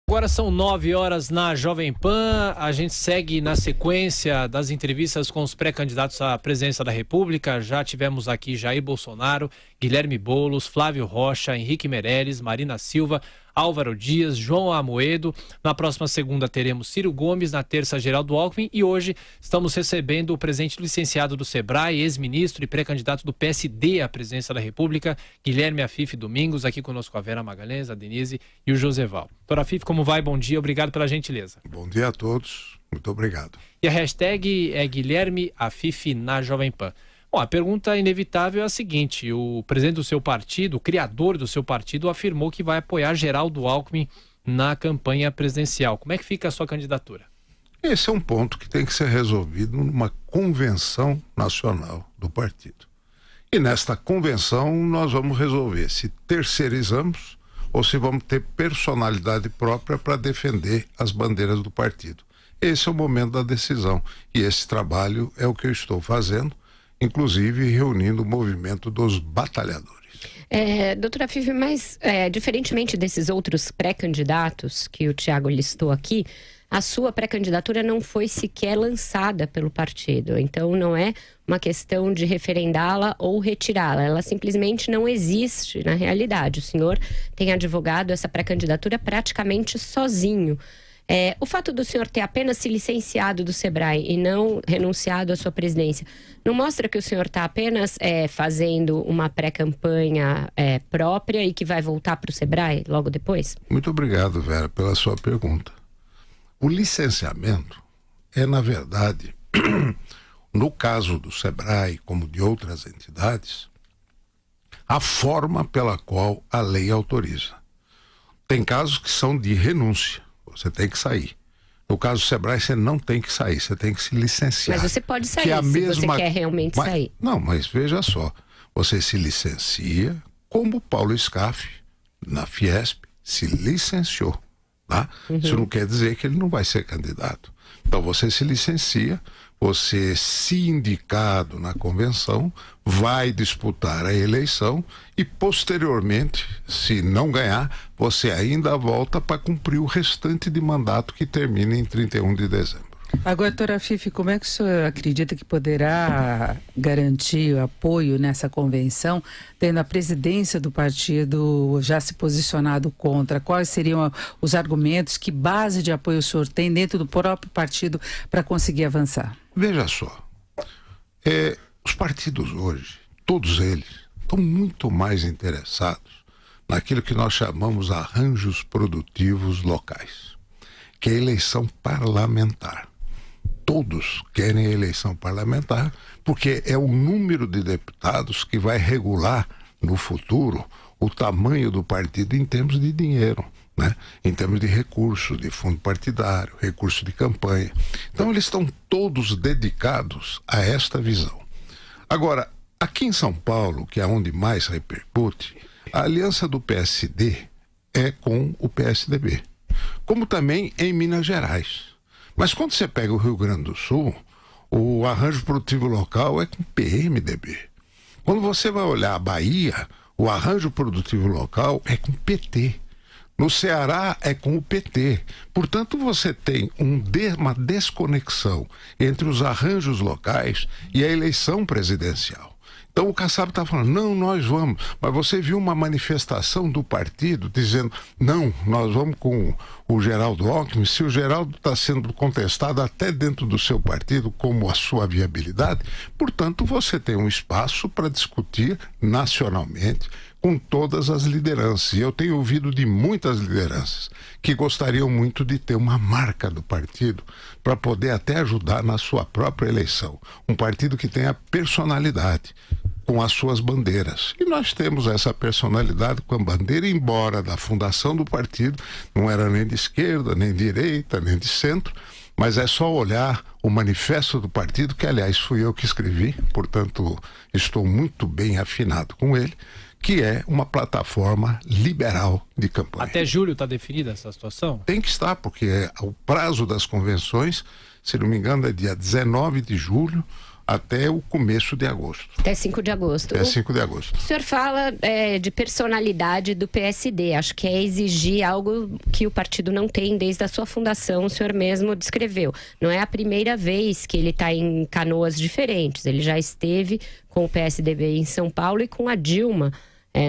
Agora são 9 horas na Jovem Pan, a gente segue na sequência das entrevistas com os pré-candidatos à presidência da República. Já tivemos aqui Jair Bolsonaro, Guilherme Boulos, Flávio Rocha, Henrique Meirelles, Marina Silva, Álvaro Dias, João Amoedo. Na próxima segunda teremos Ciro Gomes, na terça Geraldo Alckmin e hoje estamos recebendo o presidente licenciado do Sebrae, ex-ministro e pré-candidato do PSD à presidência da República, Guilherme Afife Domingos, aqui conosco a Vera Magalhães, a Denise e o Joseval. Doutor Afife, como vai? Bom dia, obrigado pela gentileza. Bom dia a todos, muito obrigado. E a hashtag é Guilherme Afife na Jovem Pan. Bom, a pergunta inevitável é a seguinte: o presidente do seu partido, o criador do seu partido, afirmou que vai apoiar Geraldo Alckmin na campanha presidencial. Como é que fica a sua candidatura? Esse é um ponto que tem que ser resolvido numa convenção nacional do partido. E nesta convenção nós vamos resolver se terceirizamos ou se vamos ter personalidade própria para defender as bandeiras do partido. Esse é o momento da decisão e esse trabalho é o que eu estou fazendo, inclusive reunindo o movimento dos batalhadores. Doutora Afife, mas diferentemente desses outros pré-candidatos que o Thiago listou aqui, a sua pré-candidatura não foi sequer lançada pelo partido. Então não é uma questão de referendá-la ou retirá-la. Ela simplesmente não existe na realidade. O senhor tem advogado essa pré-candidatura praticamente sozinho. O fato do senhor ter apenas se licenciado do Sebrae e não renunciado à sua presidência, não mostra que o senhor está apenas fazendo uma pré-campanha própria e que vai voltar para o Sebrae logo depois? Muito obrigado, Vera, pela sua pergunta. O licenciamento é, na verdade, no caso do Sebrae, como de outras entidades, a forma pela qual a lei autoriza. Tem casos que são de renúncia. Você tem que sair. No caso do Sebrae, você não tem que sair, você tem que se licenciar. Mas você pode sair se você quer realmente sair. Não, mas veja só, você se licencia como o Paulo Scaff, na Fiesp, se licenciou. Tá? Isso não quer dizer que ele não vai ser candidato. Então você se licencia, você, se indicado na convenção, vai disputar a eleição e posteriormente, se não ganhar, você ainda volta para cumprir o restante de mandato que termina em 31 de dezembro. Agora, doutora Afife, como é que o senhor acredita que poderá garantir o apoio nessa convenção, tendo a presidência do partido já se posicionado contra? Quais seriam os argumentos, que base de apoio o senhor tem dentro do próprio partido para conseguir avançar? Veja só, os partidos hoje, todos eles, estão muito mais interessados naquilo que nós chamamos arranjos produtivos locais, que é a eleição parlamentar. Todos querem a eleição parlamentar porque é o número de deputados que vai regular no futuro o tamanho do partido em termos de dinheiro, né? Em termos de recursos, de fundo partidário, recurso de campanha. Então eles estão todos dedicados a esta visão. Agora, aqui em São Paulo, que é onde mais repercute, a aliança do PSD é com o PSDB, como também em Minas Gerais. Mas quando você pega o Rio Grande do Sul, o arranjo produtivo local é com o PMDB. Quando você vai olhar a Bahia, o arranjo produtivo local é com o PT. No Ceará é com o PT. Portanto, você tem uma desconexão entre os arranjos locais e a eleição presidencial. Então o Kassab está falando, não, nós vamos. Mas você viu uma manifestação do partido dizendo, não, nós vamos com o Geraldo Alckmin. Se o Geraldo está sendo contestado até dentro do seu partido como a sua viabilidade, portanto você tem um espaço para discutir nacionalmente com todas as lideranças. E eu tenho ouvido de muitas lideranças que gostariam muito de ter uma marca do partido para poder até ajudar na sua própria eleição. Um partido que tenha personalidade com as suas bandeiras. E nós temos essa personalidade com a bandeira, embora da fundação do partido não era nem de esquerda, nem de direita, nem de centro, mas é só olhar o manifesto do partido, que aliás fui eu que escrevi, portanto estou muito bem afinado com ele, que é uma plataforma liberal de campanha. Até julho está definida essa situação? Tem que estar, porque o prazo das convenções, se não me engano, é dia 19 de julho, até o começo de agosto. Até 5 de agosto. Até 5 de agosto. O senhor fala de personalidade do PSD. Acho que é exigir algo que o partido não tem desde a sua fundação, o senhor mesmo descreveu. Não é a primeira vez que ele está em canoas diferentes. Ele já esteve com o PSDB em São Paulo e com a Dilma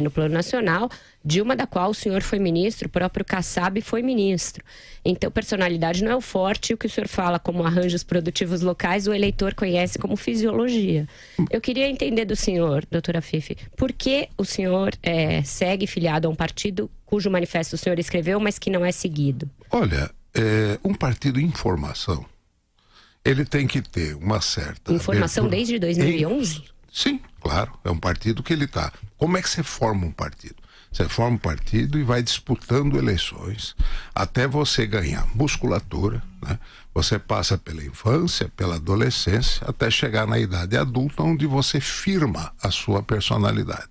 no plano nacional. Dilma, da qual o senhor foi ministro, o próprio Kassab foi ministro. Então, personalidade não é o forte. O que o senhor fala como arranjos produtivos locais, o eleitor conhece como fisiologia. Eu queria entender do senhor, doutora Fifi, por que o senhor segue filiado a um partido cujo manifesto o senhor escreveu, mas que não é seguido? Olha, um partido em formação, ele tem que ter uma certa... Informação desde 2011? Sim, claro. É um partido que ele está... Como é que você forma um partido? Você forma um partido e vai disputando eleições até você ganhar musculatura, né? Você passa pela infância, pela adolescência, até chegar na idade adulta, onde você firma a sua personalidade.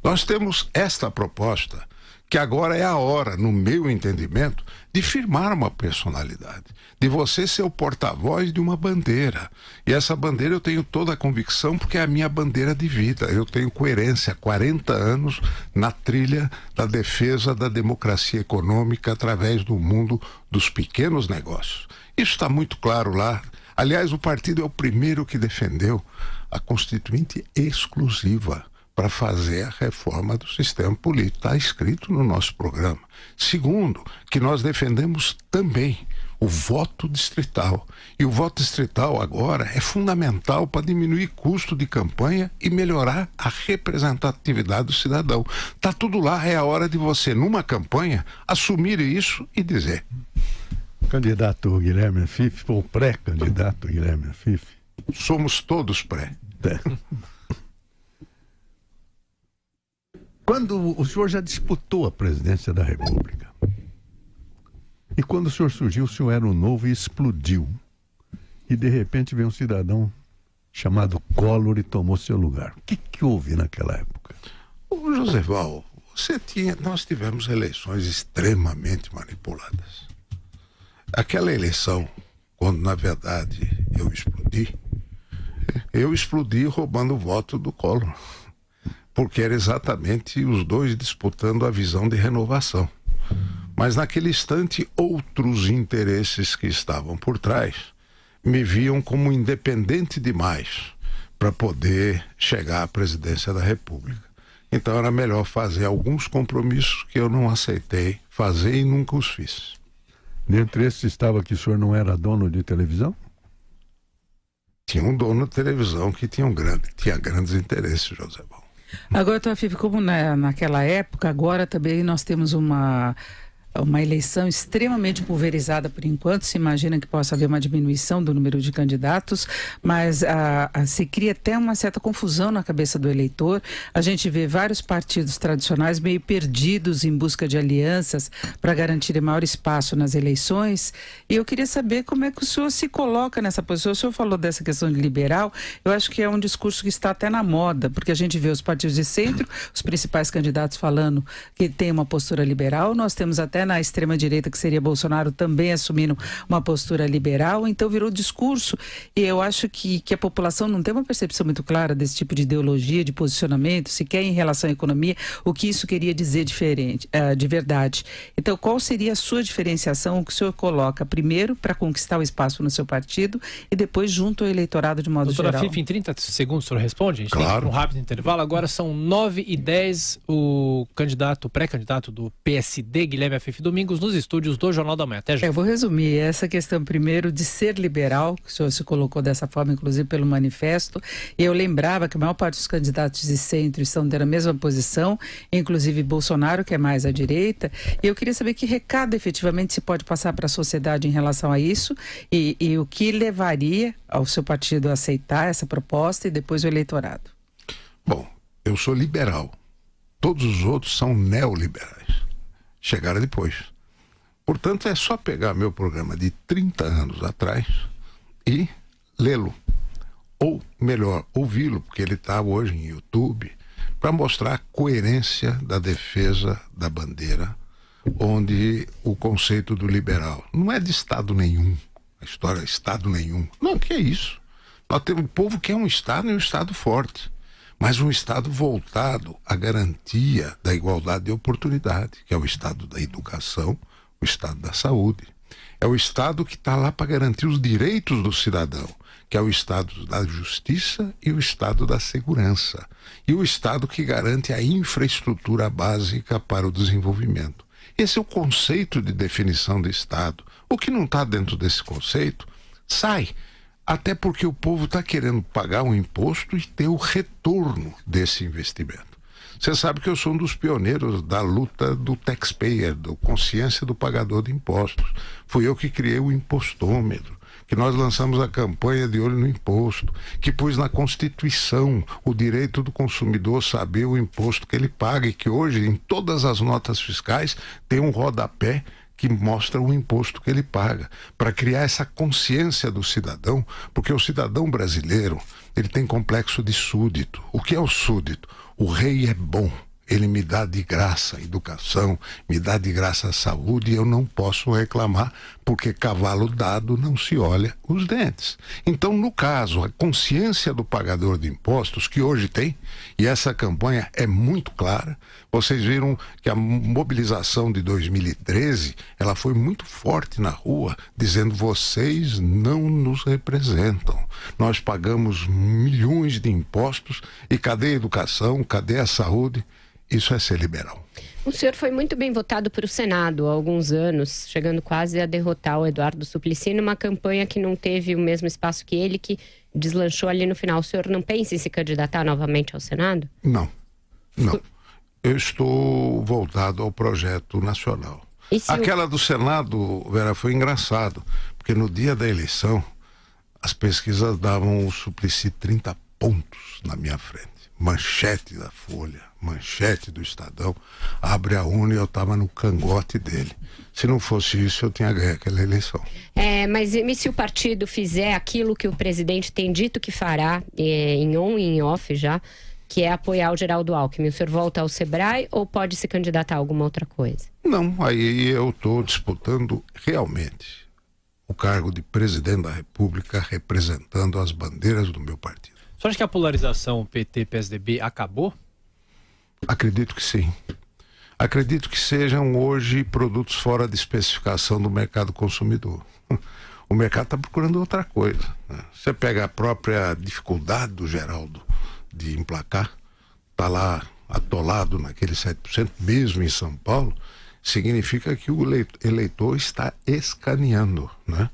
Nós temos esta proposta, que agora é a hora, no meu entendimento, de firmar uma personalidade, de você ser o porta-voz de uma bandeira. E essa bandeira eu tenho toda a convicção, porque é a minha bandeira de vida. Eu tenho coerência há 40 anos na trilha da defesa da democracia econômica através do mundo dos pequenos negócios. Isso está muito claro lá. Aliás, o partido é o primeiro que defendeu a Constituinte exclusiva para fazer a reforma do sistema político. Está escrito no nosso programa. Segundo, que nós defendemos também o voto distrital. E o voto distrital agora é fundamental para diminuir custo de campanha e melhorar a representatividade do cidadão. Está tudo lá, é a hora de você, numa campanha, assumir isso e dizer. Candidato Guilherme Fifi, ou pré-candidato Guilherme Fifi? Somos todos pré. Quando o senhor já disputou a presidência da República, e quando o senhor surgiu, o senhor era um novo e explodiu. E de repente veio um cidadão chamado Collor e tomou seu lugar. O que houve naquela época? Ô, Joseval, nós tivemos eleições extremamente manipuladas. Aquela eleição, quando na verdade eu explodi roubando o voto do Collor. Porque era exatamente os dois disputando a visão de renovação. Mas naquele instante, outros interesses que estavam por trás me viam como independente demais para poder chegar à presidência da República. Então era melhor fazer alguns compromissos que eu não aceitei fazer e nunca os fiz. Dentre esses estava que o senhor não era dono de televisão? Tinha um dono de televisão que tinha grandes interesses, José Bom. Agora, doutora Fifi, como naquela época, agora também nós temos uma eleição extremamente pulverizada por enquanto. Se imagina que possa haver uma diminuição do número de candidatos, mas se cria até uma certa confusão na cabeça do eleitor. A gente vê vários partidos tradicionais meio perdidos em busca de alianças para garantir maior espaço nas eleições. E eu queria saber como é que o senhor se coloca nessa posição. O senhor falou dessa questão de liberal. Eu acho que é um discurso que está até na moda, porque a gente vê os partidos de centro, os principais candidatos falando que tem uma postura liberal. Nós temos até na extrema-direita, que seria Bolsonaro, também assumindo uma postura liberal. Então virou discurso, e eu acho que a população não tem uma percepção muito clara desse tipo de ideologia, de posicionamento, sequer em relação à economia, o que isso queria dizer de verdade. Então, qual seria a sua diferenciação, o que o senhor coloca primeiro para conquistar o espaço no seu partido e depois junto ao eleitorado de modo geral? Doutora Fifi, em 30 segundos o senhor responde? A gente claro. tem um rápido intervalo. Agora são 9h10, o pré-candidato do PSD, Guilherme Fifi Domingos, nos estúdios do Jornal da Manhã. Até já. Eu vou resumir essa questão primeiro de ser liberal, que o senhor se colocou dessa forma, inclusive pelo manifesto, e eu lembrava que a maior parte dos candidatos de centro estão tendo a mesma posição, inclusive Bolsonaro, que é mais à direita, e eu queria saber que recado efetivamente se pode passar para a sociedade em relação a isso, e o que levaria ao seu partido a aceitar essa proposta e depois o eleitorado. Bom, eu sou liberal. Todos os outros são neoliberais. Chegaram depois. Portanto, é só pegar meu programa de 30 anos atrás e lê-lo. Ou, melhor, ouvi-lo, porque ele está hoje em YouTube, para mostrar a coerência da defesa da bandeira, onde o conceito do liberal não é de Estado nenhum. A história é Estado nenhum. Não, que é isso? Nós temos um povo que é um Estado e um Estado forte, mas um Estado voltado à garantia da igualdade de oportunidade, que é o Estado da educação, o Estado da saúde. É o Estado que está lá para garantir os direitos do cidadão, que é o Estado da justiça e o Estado da segurança. E o Estado que garante a infraestrutura básica para o desenvolvimento. Esse é o conceito de definição de Estado. O que não está dentro desse conceito, sai. Até porque o povo está querendo pagar um imposto e ter o retorno desse investimento. Você sabe que eu sou um dos pioneiros da luta do taxpayer, da consciência do pagador de impostos. Fui eu que criei o impostômetro, que nós lançamos a campanha de olho no imposto, que pus na Constituição o direito do consumidor saber o imposto que ele paga e que hoje, em todas as notas fiscais, tem um rodapé que mostra o imposto que ele paga, para criar essa consciência do cidadão, porque o cidadão brasileiro, ele tem complexo de súdito. O que é o súdito? O rei é bom, ele me dá de graça a educação, me dá de graça a saúde e eu não posso reclamar, porque cavalo dado não se olha os dentes. Então, no caso, a consciência do pagador de impostos, que hoje tem, e essa campanha é muito clara, vocês viram que a mobilização de 2013, ela foi muito forte na rua, dizendo: vocês não nos representam. Nós pagamos milhões de impostos e cadê a educação, cadê a saúde? Isso é ser liberal. O senhor foi muito bem votado para o Senado há alguns anos, chegando quase a derrotar o Eduardo Suplicy numa campanha que não teve o mesmo espaço que ele, que deslanchou ali no final. O senhor não pensa em se candidatar novamente ao Senado? Não, não. Eu estou voltado ao projeto nacional. Aquela do Senado, Vera, foi engraçado, porque no dia da eleição, as pesquisas davam o Suplicy 30 pontos na minha frente. Manchete da Folha, manchete do Estadão, abre a urna e eu estava no cangote dele. Se não fosse isso, eu tinha ganho aquela eleição. Mas e se o partido fizer aquilo que o presidente tem dito que fará, em on e em off já, que é apoiar o Geraldo Alckmin, o senhor volta ao Sebrae ou pode se candidatar a alguma outra coisa? Não, aí eu estou disputando realmente o cargo de presidente da República, representando as bandeiras do meu partido. O senhor acha que a polarização PT-PSDB acabou? Acredito que sim. Acredito que sejam hoje produtos fora de especificação do mercado consumidor. O mercado está procurando outra coisa, né? Você pega a própria dificuldade do Geraldo de emplacar, está lá atolado naquele 7%, mesmo em São Paulo, significa que o eleitor está escaneando, né,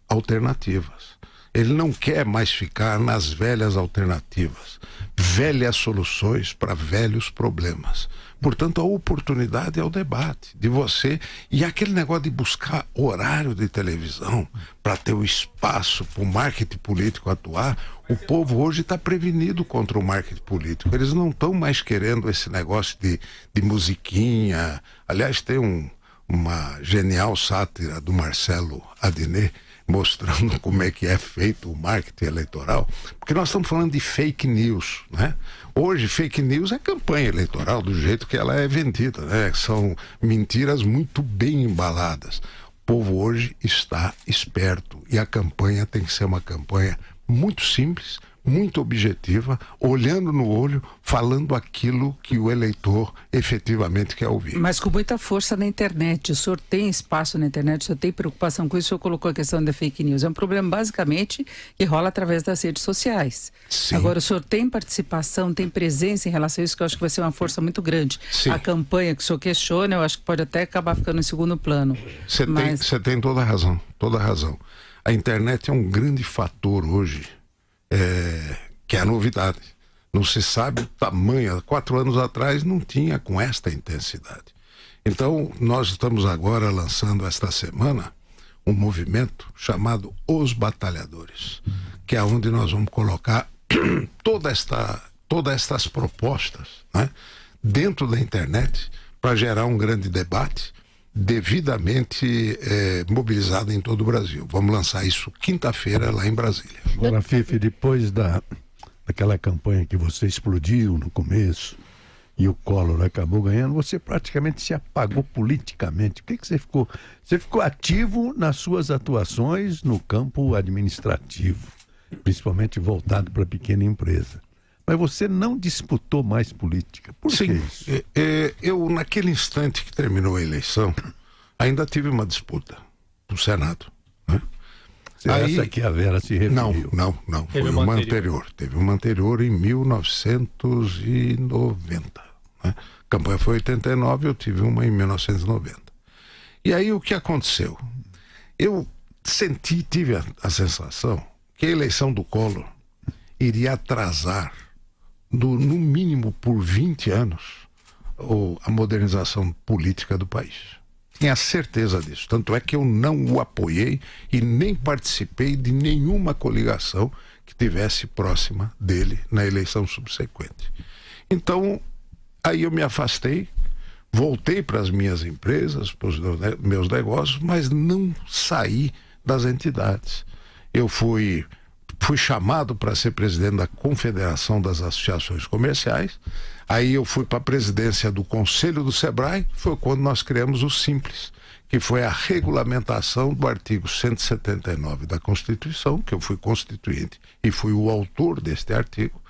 alternativas. Ele não quer mais ficar nas velhas alternativas, velhas soluções para velhos problemas. Portanto, a oportunidade é o debate de você. E aquele negócio de buscar horário de televisão para ter o espaço para o marketing político atuar, o povo hoje está prevenido contra o marketing político. Eles não estão mais querendo esse negócio de musiquinha. Aliás, tem uma genial sátira do Marcelo Adnet, mostrando como é que é feito o marketing eleitoral, porque nós estamos falando de fake news, né? Hoje, fake news é campanha eleitoral do jeito que ela é vendida, né? São mentiras muito bem embaladas. O povo hoje está esperto e a campanha tem que ser uma campanha muito simples, muito objetiva, olhando no olho, falando aquilo que o eleitor efetivamente quer ouvir. Mas com muita força na internet. O senhor tem espaço na internet, o senhor tem preocupação com isso, o senhor colocou a questão da fake news. É um problema basicamente que rola através das redes sociais. Sim. Agora, o senhor tem participação, tem presença em relação a isso, que eu acho que vai ser uma força muito grande. Sim. A campanha que o senhor questiona, eu acho que pode até acabar ficando em segundo plano. Você tem toda a razão, toda a razão. A internet é um grande fator hoje, que é a novidade. Não se sabe o tamanho. 4 anos atrás não tinha com esta intensidade. Então, nós estamos agora lançando esta semana um movimento chamado Os Batalhadores, que é onde nós vamos colocar todas estas propostas, né, dentro da internet para gerar um grande debate devidamente mobilizado em todo o Brasil. Vamos lançar isso quinta-feira lá em Brasília. Agora, Fife, depois daquela campanha que você explodiu no começo e o Collor acabou ganhando, você praticamente se apagou politicamente. Por que você ficou? Você ficou ativo nas suas atuações no campo administrativo. principalmente voltado para a pequena empresa. Mas você não disputou mais política. Por que isso? Eu, naquele instante que terminou a eleição, ainda tive uma disputa no Senado. Né? Essa que a Vera se referiu. Não. Foi uma anterior. Teve uma anterior em 1990. Né? A campanha foi em 89, eu tive uma em 1990. E aí o que aconteceu? Eu tive a sensação que a eleição do Collor iria atrasar, no mínimo por 20 anos, a modernização política do país. Tinha certeza disso. Tanto é que eu não o apoiei e nem participei de nenhuma coligação que tivesse próxima dele na eleição subsequente. Então, aí eu me afastei, voltei para as minhas empresas, para os meus negócios, mas não saí das entidades. Eu fui chamado para ser presidente da Confederação das Associações Comerciais. Aí eu fui para a presidência do Conselho do Sebrae. Foi quando nós criamos o Simples, que foi a regulamentação do artigo 179 da Constituição, que eu fui constituinte e fui o autor deste artigo.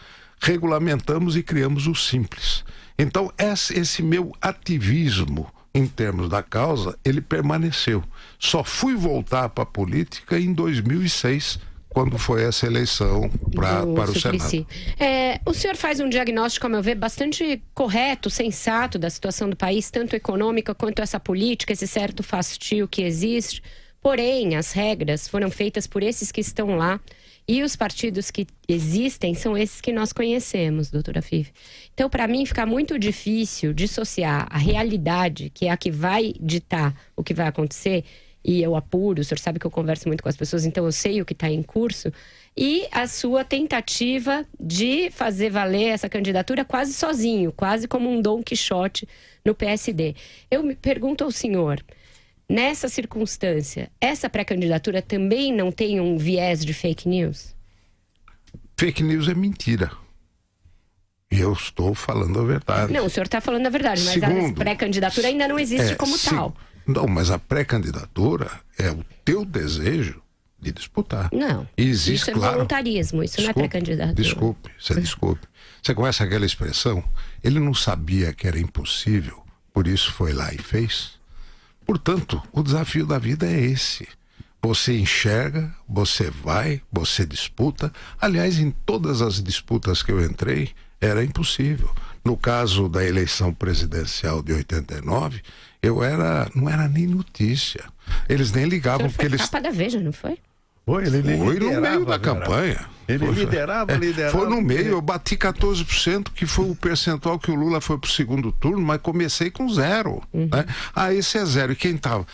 Regulamentamos e criamos o Simples. Então esse meu ativismo em termos da causa, ele permaneceu. Só fui voltar para a política em 2006, quando foi essa eleição para o Senado. O senhor faz um diagnóstico, a meu ver, bastante correto, sensato da situação do país, tanto econômica quanto essa política, esse certo fastio que existe. Porém, as regras foram feitas por esses que estão lá e os partidos que existem são esses que nós conhecemos, doutora Fife. Então, para mim, fica muito difícil dissociar a realidade, que é a que vai ditar o que vai acontecer, e eu apuro, o senhor sabe que eu converso muito com as pessoas, então eu sei o que está em curso, e a sua tentativa de fazer valer essa candidatura quase sozinho, quase como um Dom Quixote no PSD. Eu me pergunto ao senhor, nessa circunstância, essa pré-candidatura também não tem um viés de fake news? Fake news é mentira. E eu estou falando a verdade. Não, o senhor está falando a verdade, mas a pré-candidatura ainda não existe como tal. Não, mas a pré-candidatura é o teu desejo de disputar. Não, existe, isso é voluntarismo, isso não é pré-candidatura. Desculpe. Você conhece aquela expressão? Ele não sabia que era impossível, por isso foi lá e fez. Portanto, o desafio da vida é esse. Você enxerga, você vai, você disputa. Aliás, em todas as disputas que eu entrei, era impossível. No caso da eleição presidencial de 89, não era nem notícia. Eles nem ligavam, porque eles... capa da Veja, não foi? Foi no meio da campanha. Ele liderava. Foi no meio, eu bati 14%, que foi o percentual que o Lula foi pro segundo turno, mas comecei com 0. Né? Esse é 0. E quem tava?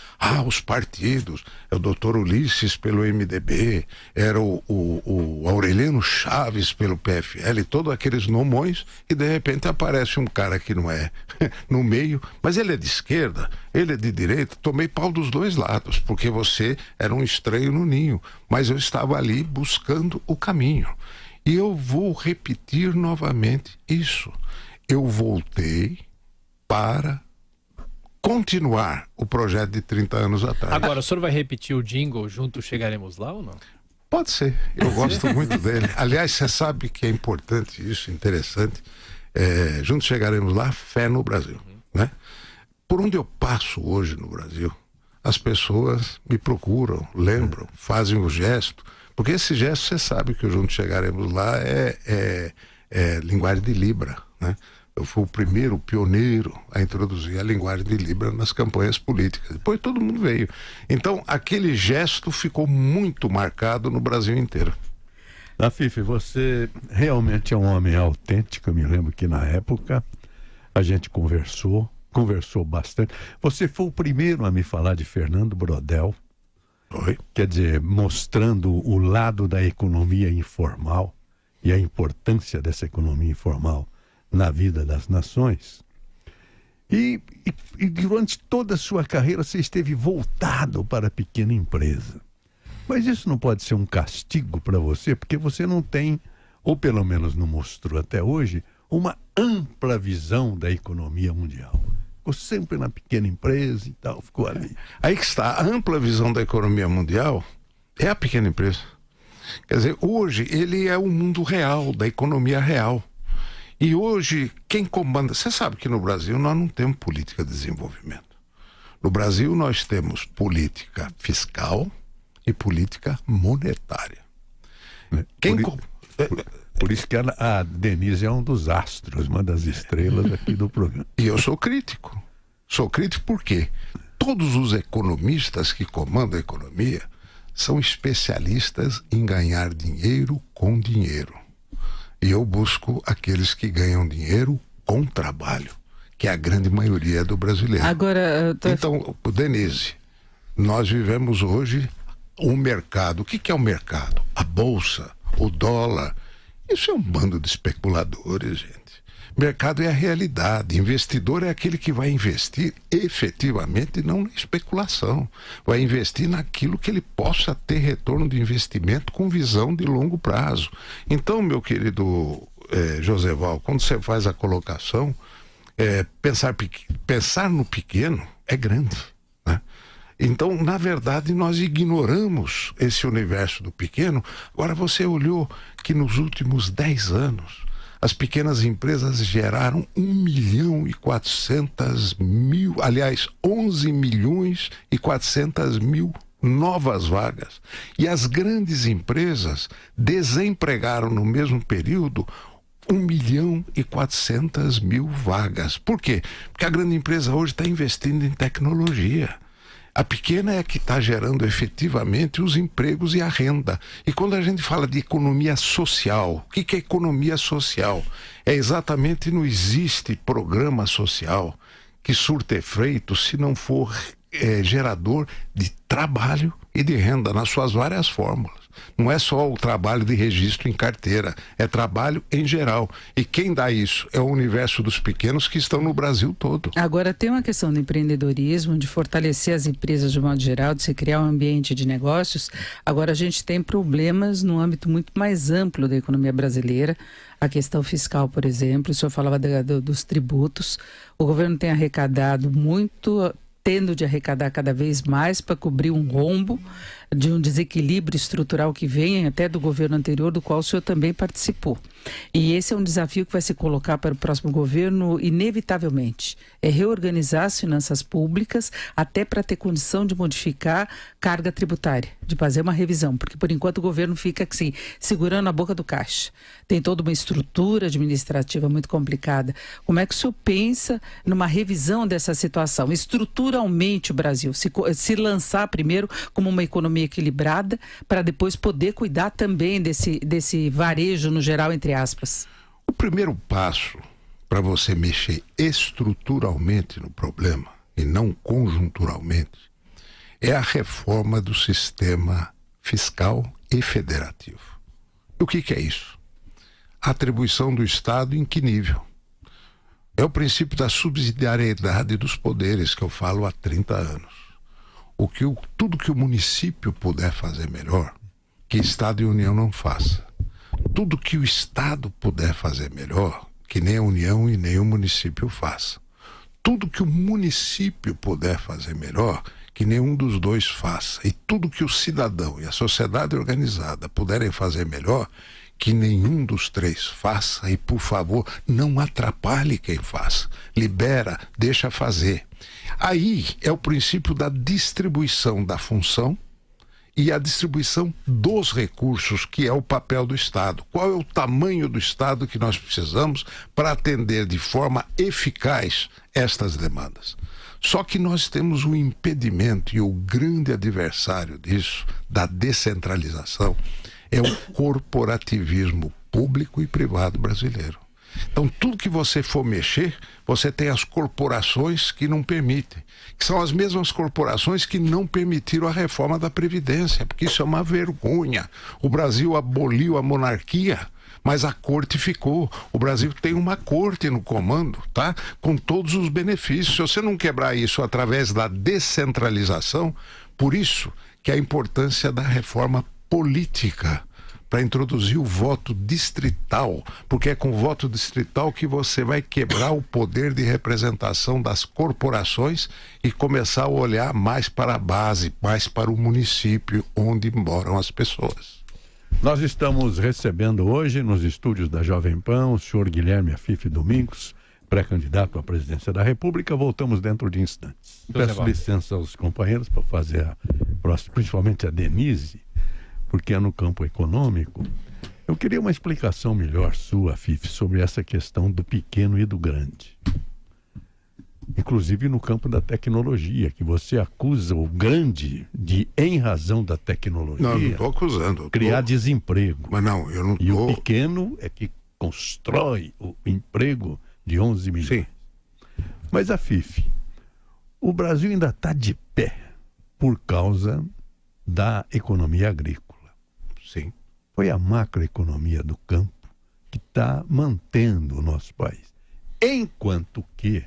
Os partidos. É o doutor Ulisses pelo MDB, era o Aureliano Chaves pelo PFL, todos aqueles nomões, e de repente aparece um cara que não é no meio, mas ele é de esquerda, ele é de direita. Tomei pau dos dois lados, porque você era um estranho no ninho, mas eu estava ali buscando o caminho. E eu vou repetir novamente isso. Eu voltei para continuar o projeto de 30 anos atrás. Agora, o senhor vai repetir o jingle Juntos Chegaremos Lá ou não? Pode ser, eu gosto muito dele. Aliás, você sabe que é importante isso, interessante. Juntos Chegaremos Lá, fé no Brasil. Né? Por onde eu passo hoje no Brasil, as pessoas me procuram, lembram, fazem o gesto, porque esse gesto, você sabe que o Juntos Chegaremos Lá é linguagem de Libra, né? Eu fui o pioneiro a introduzir a linguagem de Libra nas campanhas políticas. Depois todo mundo veio. Então, aquele gesto ficou muito marcado no Brasil inteiro. Fife, você realmente é um homem autêntico. Eu me lembro que na época a gente conversou bastante. Você foi o primeiro a me falar de Fernando Brodel. Foi. Quer dizer, mostrando o lado da economia informal e a importância dessa economia informal na vida das nações. E durante toda a sua carreira você esteve voltado para a pequena empresa. Mas isso não pode ser um castigo para você, porque você não tem, ou pelo menos não mostrou até hoje, uma ampla visão da economia mundial. Ficou sempre na pequena empresa e tal, ficou ali. Aí que está, a ampla visão da economia mundial é a pequena empresa. Quer dizer, hoje ele é o mundo real, da economia real. E hoje, quem comanda... Você sabe que no Brasil nós não temos política de desenvolvimento. No Brasil nós temos política fiscal e política monetária. Por isso que a Denise é um dos astros, uma das estrelas aqui do programa. E eu sou crítico. Sou crítico porque todos os economistas que comandam a economia são especialistas em ganhar dinheiro com dinheiro. E eu busco aqueles que ganham dinheiro com trabalho, que é a grande maioria do brasileiro. Agora, Então, Denise, nós vivemos hoje o mercado. O que é o mercado? A bolsa, o dólar. Isso é um bando de especuladores, gente. Mercado é a realidade. Investidor é aquele que vai investir efetivamente, não na especulação. Vai investir naquilo que ele possa ter retorno de investimento com visão de longo prazo. Então, meu querido Joseval, quando você faz a colocação, pensar no pequeno é grande, né? Então, na verdade, nós ignoramos esse universo do pequeno. Agora, você olhou que nos últimos 10 anos, as pequenas empresas geraram 1.400.000, aliás, 11.400.000 novas vagas. E as grandes empresas desempregaram no mesmo período 1.400.000 vagas. Por quê? Porque a grande empresa hoje está investindo em tecnologia. A pequena é que está gerando efetivamente os empregos e a renda. E quando a gente fala de economia social, o que é economia social? É exatamente, não existe programa social que surta efeito se não for gerador de trabalho e de renda nas suas várias fórmulas. Não é só o trabalho de registro em carteira, é trabalho em geral. E quem dá isso é o universo dos pequenos que estão no Brasil todo. Agora, tem uma questão do empreendedorismo, de fortalecer as empresas de modo geral, de se criar um ambiente de negócios. Agora, a gente tem problemas no âmbito muito mais amplo da economia brasileira. A questão fiscal, por exemplo, o senhor falava dos tributos. O governo tem arrecadado muito, tendo de arrecadar cada vez mais para cobrir um rombo de um desequilíbrio estrutural que vem até do governo anterior, do qual o senhor também participou. E esse é um desafio que vai se colocar para o próximo governo, inevitavelmente. É reorganizar as finanças públicas até para ter condição de modificar carga tributária, de fazer uma revisão, porque por enquanto o governo fica assim, segurando a boca do caixa. Tem toda uma estrutura administrativa muito complicada. Como é que o senhor pensa numa revisão dessa situação? Estruturalmente o Brasil, se lançar primeiro como uma economia equilibrada, para depois poder cuidar também desse varejo no geral, entre aspas. O primeiro passo para você mexer estruturalmente no problema e não conjunturalmente é a reforma do sistema fiscal e federativo. E o que é isso? A atribuição do Estado em que nível? É o princípio da subsidiariedade dos poderes que eu falo há 30 anos. Tudo que o município puder fazer melhor, que Estado e União não faça. Tudo que o Estado puder fazer melhor, que nem a União e nem o município faça. Tudo que o município puder fazer melhor, que nenhum dos dois faça. E tudo que o cidadão e a sociedade organizada puderem fazer melhor, que nenhum dos três faça. E, por favor, não atrapalhe quem faça. Libera, deixa fazer. Aí é o princípio da distribuição da função e a distribuição dos recursos, que é o papel do Estado. Qual é o tamanho do Estado que nós precisamos para atender de forma eficaz estas demandas? Só que nós temos um impedimento, e o grande adversário disso, da descentralização, é o corporativismo público e privado brasileiro. Então, tudo que você for mexer, você tem as corporações que não permitem, que são as mesmas corporações que não permitiram a reforma da Previdência, porque isso é uma vergonha. O Brasil aboliu a monarquia, mas a corte ficou. O Brasil tem uma corte no comando, tá? Com todos os benefícios. Se você não quebrar isso através da descentralização, por isso que a importância da reforma política, para introduzir o voto distrital, porque é com o voto distrital que você vai quebrar o poder de representação das corporações e começar a olhar mais para a base, mais para o município onde moram as pessoas. Nós estamos recebendo hoje, nos estúdios da Jovem Pan, o senhor Guilherme Afife Domingos, pré-candidato à presidência da República. Voltamos dentro de instantes. Peço licença aos companheiros para fazer a próxima, principalmente a Denise, porque é no campo econômico. Eu queria uma explicação melhor sua, Afife, sobre essa questão do pequeno e do grande. Inclusive no campo da tecnologia, que você acusa o grande de, em razão da tecnologia, Não estou acusando. Criar desemprego. Mas não, eu não E o estou... pequeno é que constrói o emprego de 11 milhões. Sim. Mas, Afife, o Brasil ainda está de pé por causa da economia agrícola. Sim. Foi a macroeconomia do campo que está mantendo o nosso país. Enquanto que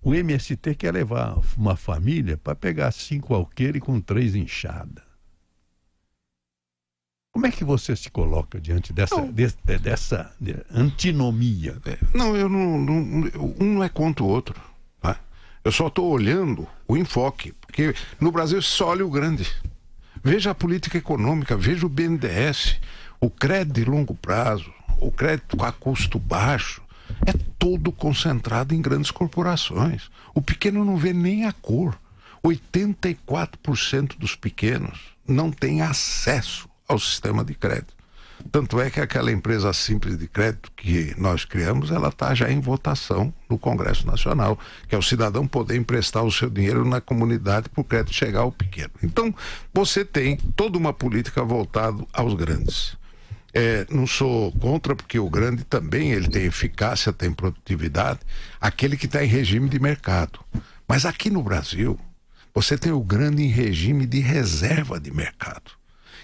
o MST quer levar uma família para pegar 5 alqueires com 3 enxadas. Como é que você se coloca diante dessa antinomia? Não, eu não, um não é contra o outro. Tá? Eu só estou olhando o enfoque, porque no Brasil só olha o grande. Veja a política econômica, veja o BNDES, o crédito de longo prazo, o crédito a custo baixo, é todo concentrado em grandes corporações. O pequeno não vê nem a cor. 84% dos pequenos não têm acesso ao sistema de crédito. Tanto é que aquela empresa simples de crédito que nós criamos, ela está já em votação no Congresso Nacional, que é o cidadão poder emprestar o seu dinheiro na comunidade para o crédito chegar ao pequeno. Então, você tem toda uma política voltada aos grandes. Não sou contra, porque o grande também ele tem eficácia, tem produtividade, aquele que está em regime de mercado. Mas aqui no Brasil, você tem o grande em regime de reserva de mercado,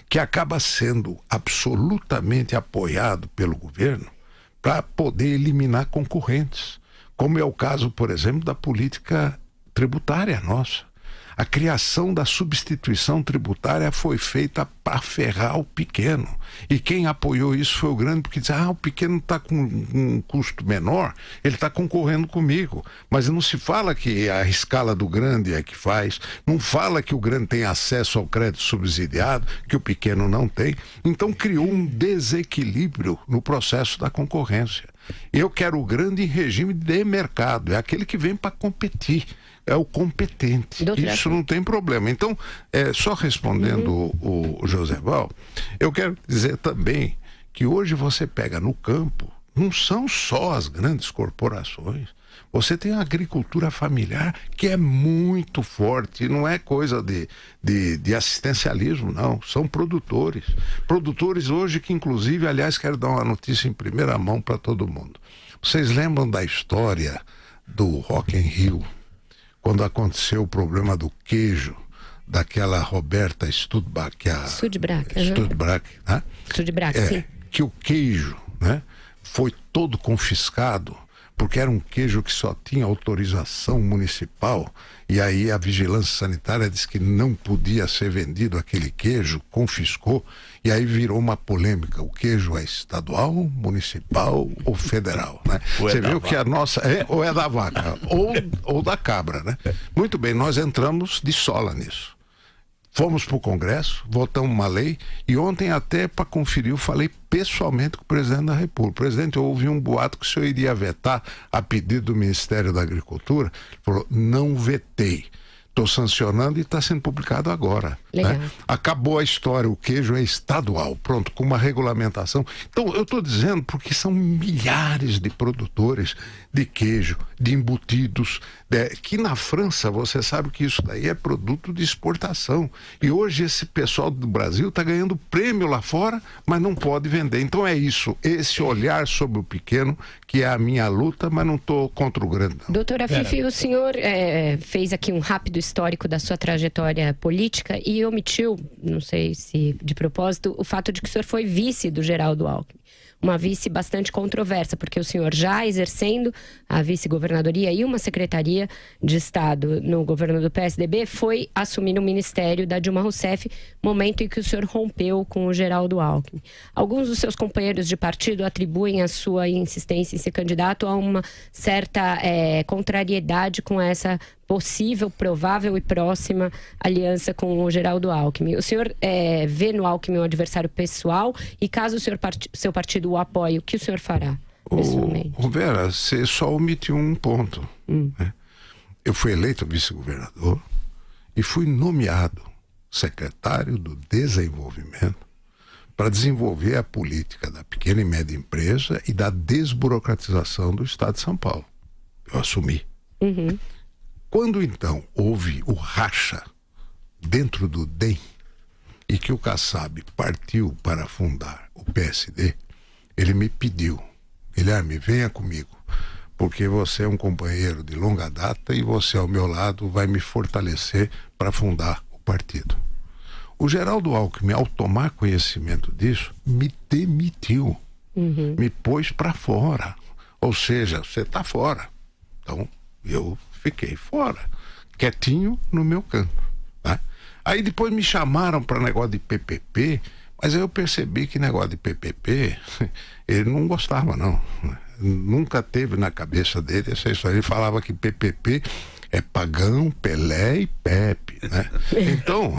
que acaba sendo absolutamente apoiado pelo governo para poder eliminar concorrentes, como é o caso, por exemplo, da política tributária nossa. A criação da substituição tributária foi feita para ferrar o pequeno. E quem apoiou isso foi o grande, porque disse, o pequeno está com um custo menor, ele está concorrendo comigo. Mas não se fala que a escala do grande é que faz, não fala que o grande tem acesso ao crédito subsidiado, que o pequeno não tem. Então criou um desequilíbrio no processo da concorrência. Eu quero o grande em regime de mercado, é aquele que vem para competir. É o competente. Isso não tem problema. Então, só respondendo o José Val, eu quero dizer também que hoje você pega no campo, não são só as grandes corporações. Você tem a agricultura familiar que é muito forte, não é coisa de assistencialismo, não. São produtores. Produtores hoje que, inclusive, aliás, quero dar uma notícia em primeira mão para todo mundo. Vocês lembram da história do Rock in Rio? Quando aconteceu o problema do queijo, daquela Roberta Studbach, né? Sim. Que o queijo, né, foi todo confiscado, porque era um queijo que só tinha autorização municipal, e aí a vigilância sanitária disse que não podia ser vendido aquele queijo, confiscou, e aí virou uma polêmica. O queijo é estadual, municipal ou federal, né? Você viu que a nossa... ou é da vaca, ou da cabra, né? Muito bem, nós entramos de sola nisso. Fomos para o Congresso, votamos uma lei, e ontem até para conferir eu falei pessoalmente com o presidente da República. Presidente, eu ouvi um boato que o senhor iria vetar a pedido do Ministério da Agricultura. Ele falou, não vetei. Estou sancionando e está sendo publicado agora. Né? Acabou a história, o queijo é estadual, pronto, com uma regulamentação. Então, eu estou dizendo porque são milhares de produtores de queijo, de embutidos, que na França, você sabe que isso daí é produto de exportação. E hoje esse pessoal do Brasil está ganhando prêmio lá fora, mas não pode vender. Então é isso, esse olhar sobre o pequeno, que é a minha luta, mas não estou contra o grande. Não. Doutora Afife, o senhor fez aqui um rápido histórico da sua trajetória política e omitiu, não sei se de propósito, o fato de que o senhor foi vice do Geraldo Alckmin. Uma vice bastante controversa, porque o senhor já exercendo a vice-governadoria e uma secretaria de Estado no governo do PSDB, foi assumir o ministério da Dilma Rousseff, momento em que o senhor rompeu com o Geraldo Alckmin. Alguns dos seus companheiros de partido atribuem a sua insistência em ser candidato a uma certa contrariedade com essa possível, provável e próxima aliança com o Geraldo Alckmin. O senhor vê no Alckmin um adversário pessoal e caso o seu partido o apoie, o que o senhor fará pessoalmente? Vera, você só omitiu um ponto. Né? Eu fui eleito vice-governador e fui nomeado secretário do Desenvolvimento para desenvolver a política da pequena e média empresa e da desburocratização do Estado de São Paulo. Eu assumi. Quando então houve o racha dentro do DEM e que o Kassab partiu para fundar o PSD, ele me pediu: Guilherme, venha comigo, porque você é um companheiro de longa data e você ao meu lado vai me fortalecer para fundar o partido. O Geraldo Alckmin, ao tomar conhecimento disso, me demitiu, me pôs para fora. Ou seja, você está fora. Então, eu fiquei fora, quietinho no meu canto. Né? Aí depois me chamaram para negócio de PPP, mas aí eu percebi que negócio de PPP, ele não gostava, não. Nunca teve na cabeça dele essa história. Ele falava que PPP é Pagão, Pelé e Pepe, né? Então,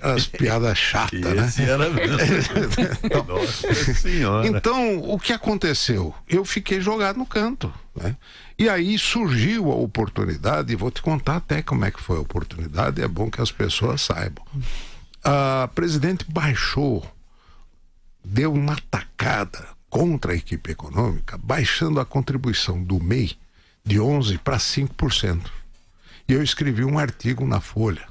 as piadas chatas, né? Era mesmo. Nossa Senhora. Então, o que aconteceu? Eu fiquei jogado no canto, né? E aí surgiu a oportunidade, e vou te contar até como é que foi a oportunidade, é bom que as pessoas saibam. A presidente baixou, deu uma tacada contra a equipe econômica, baixando a contribuição do MEI de 11% para 5%. E eu escrevi um artigo na Folha,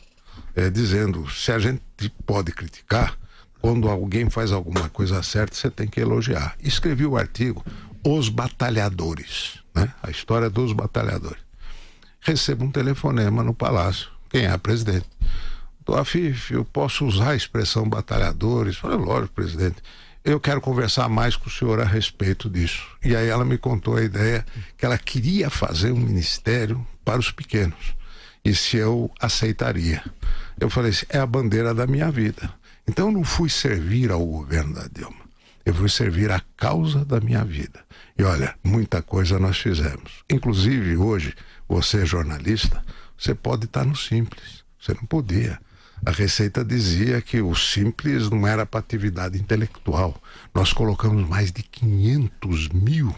dizendo, se a gente pode criticar, quando alguém faz alguma coisa certa, você tem que elogiar. Escrevi o artigo Os Batalhadores, né? A história dos batalhadores. Recebo um telefonema no Palácio. Quem é a presidente? Afif, eu posso usar a expressão batalhadores? Falei, lógico, presidente. Eu quero conversar mais com o senhor a respeito disso. E aí ela me contou a ideia que ela queria fazer um ministério para os pequenos. E se eu aceitaria. Eu falei assim, é a bandeira da minha vida. Então eu não fui servir ao governo da Dilma. Eu fui servir à causa da minha vida. E olha, muita coisa nós fizemos. Inclusive hoje, você jornalista, você pode estar no Simples. Você não podia. A Receita dizia que o Simples não era para atividade intelectual. Nós colocamos mais de 500 mil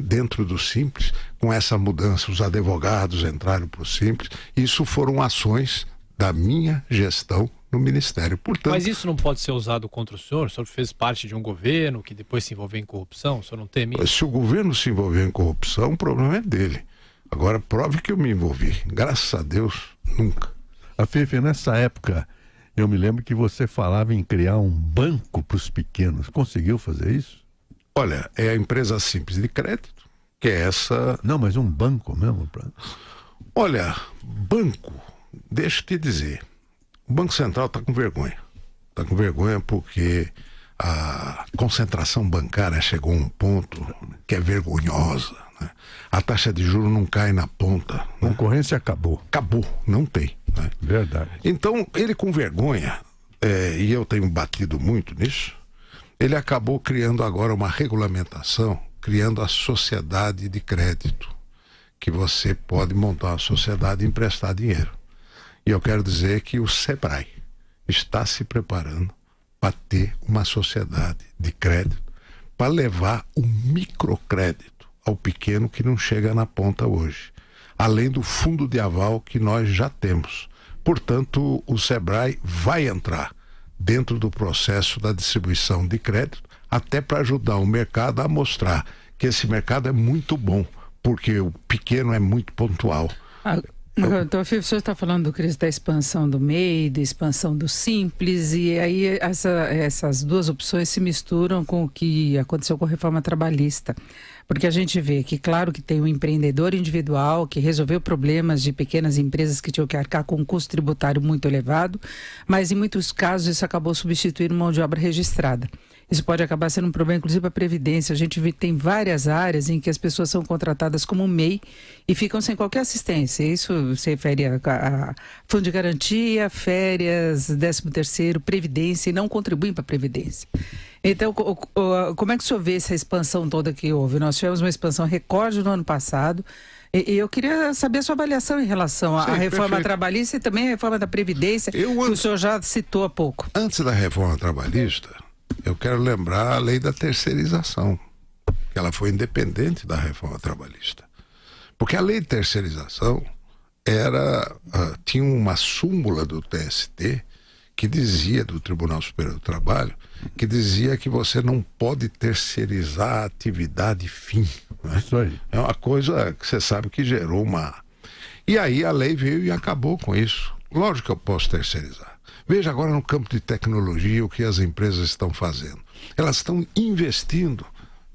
dentro do Simples com essa mudança. Os advogados entraram para o Simples. Isso foram ações da minha gestão no Ministério. Portanto, mas isso não pode ser usado contra o senhor? O senhor fez parte de um governo que depois se envolveu em corrupção? O senhor não teme isso? Se o governo se envolveu em corrupção, o problema é dele. Agora, prove que eu me envolvi. Graças a Deus, nunca. Afif, nessa época, eu me lembro que você falava em criar um banco para os pequenos. Conseguiu fazer isso? Olha, é a empresa Simples de Crédito, que é essa... Não, mas um banco mesmo? Olha, banco, deixa eu te dizer, o Banco Central está com vergonha. Está com vergonha porque a concentração bancária chegou a um ponto que é vergonhosa. Né? A taxa de juros não cai na ponta. A concorrência acabou. Acabou, não tem. Né? Verdade. Então, ele com vergonha, e eu tenho batido muito nisso, ele acabou criando agora uma regulamentação, criando a sociedade de crédito, que você pode montar uma sociedade e emprestar dinheiro. E eu quero dizer que o Sebrae está se preparando para ter uma sociedade de crédito, para levar o microcrédito ao pequeno que não chega na ponta hoje, além do fundo de aval que nós já temos. Portanto, o Sebrae vai entrar dentro do processo da distribuição de crédito, até para ajudar o mercado a mostrar que esse mercado é muito bom, porque o pequeno é muito pontual. Então, o senhor está falando, Cris, da expansão do MEI, da expansão do Simples, e aí essas duas opções se misturam com o que aconteceu com a reforma trabalhista. Porque a gente vê que, claro, que tem um empreendedor individual que resolveu problemas de pequenas empresas que tinham que arcar com um custo tributário muito elevado, mas em muitos casos isso acabou substituindo mão de obra registrada. Isso pode acabar sendo um problema, inclusive, para a Previdência. A gente tem várias áreas em que as pessoas são contratadas como MEI e ficam sem qualquer assistência. Isso se refere a fundo de garantia, férias, 13º, Previdência, e não contribuem para a Previdência. Então, como é que o senhor vê essa expansão toda que houve? Nós tivemos uma expansão recorde no ano passado, E eu queria saber a sua avaliação em relação à Sim, reforma perfeito. trabalhista e também a reforma da Previdência, que o senhor já citou há pouco. Antes da reforma trabalhista, eu quero lembrar a lei da terceirização, que ela foi independente da reforma trabalhista. Porque a lei de terceirização tinha uma súmula do TST que dizia, do Tribunal Superior do Trabalho, que dizia que você não pode terceirizar a atividade fim. Né? Isso aí. É uma coisa que você sabe que gerou uma... E aí a lei veio e acabou com isso. Lógico que eu posso terceirizar. Veja agora no campo de tecnologia o que as empresas estão fazendo. Elas estão investindo